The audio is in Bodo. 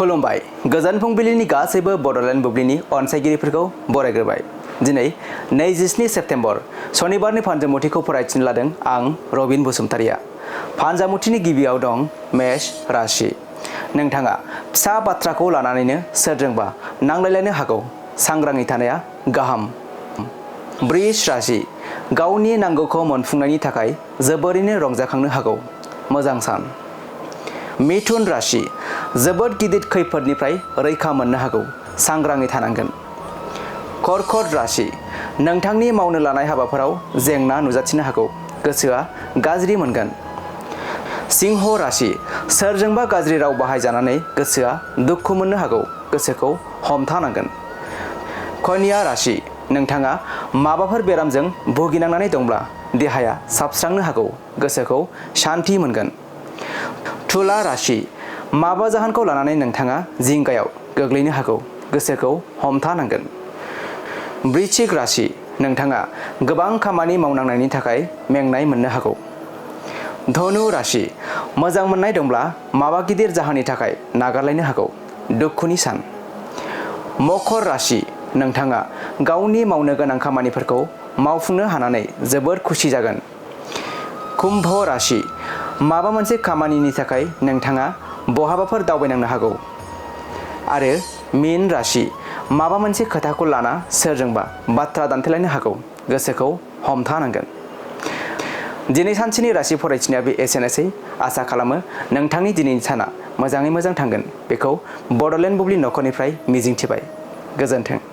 खुलुमबाय गोजोन फुंबिलिनि गासैबो बड'लेण्ड बुब्लिनि अनसायगिरिफोरखौ बरायग्रोबाय। दिनै 27 सेप्तेम्बर सनिबारनि फानजामुथिखौ फरायथिनो लादों आं रबिन बसुमतारिया। फानजामुथिनि गिबियाव दं मेष राशि। नोंथाङा फिसा बाथ्राखौ लानानैनो सोरजोंबा नांलायलायनो हागौ, सांग्राङै थानाया गाहाम। वृष राशि। गावनि नांगौखौ मोनफुंनायनि थाखाय जोबोरैनो रंजाखांनो हागौ, मोजां सान। मिथुन राशि। जोबोद गिदिर खैफोदनिफ्राय रैखा मोननो हागौ, सांग्राङै थानांगोन। कर्कट राशि। नोंथांनि मावनो लानाय हाबाफोराव जेंना नुजाथिनो हागौ, गोसोआ गाज्रि मोनगोन। सिंह राशि। सोरजोंबा गाज्रि राव बाहायजानानै गोसोआ दुखु मोननो हागौ, गोसोखौ हमथानांगोन। कन्या राशि। नोंथाङा माबाफोर बेरामजों भुगिनांनानै दंब्ला देहाया साबस्रांनो हागौ, गोसोखौ शान्ति मोनगोन। तुला राशि। माबा जाहोनखौ लानानै नोंथाङा जिंगायाव गोग्लैनो हागौ, गोसोखौ हमथानांगोन। वृश्चिक राशि। नोंथाङा गोबां खामानि मावनांनायनि थाखाय मेंनाय मोननो हागौ। धनु राशि। मोजां मोननाय दंब्ला माबा गिदिर जाहोननि थाखाय नागारलायनो हागौ, दुखुनि सान। मकर राशि। नोंथाङा गावनि मावनो गोनां खामानिफोरखौ मावफुंनो हानानै जोबोर खुसि जागोन। कुम्भ राशि। माबा मोनसे खामानिनि थाखाय नोंथाङा बहाबाफोर दावबायनांनो हागौ। आरो मीन राशि। माबा मोनसे खोथाखौ लाना सोरजोंबा बाथ्रा दान्थेलायनो हागौ, गोसोखौ हमथानांगोन। दिनै सानसेनि राशि फरायथिनाया बे एसेनोसै। आसा खालामो नोंथांनि दिनैनि साना मोजाङै मोजां थांगोन, बेखौ बड'लेण्ड बुब्लि नखरनिफ्राय मिजिंथिबाय। गोजोन्थों।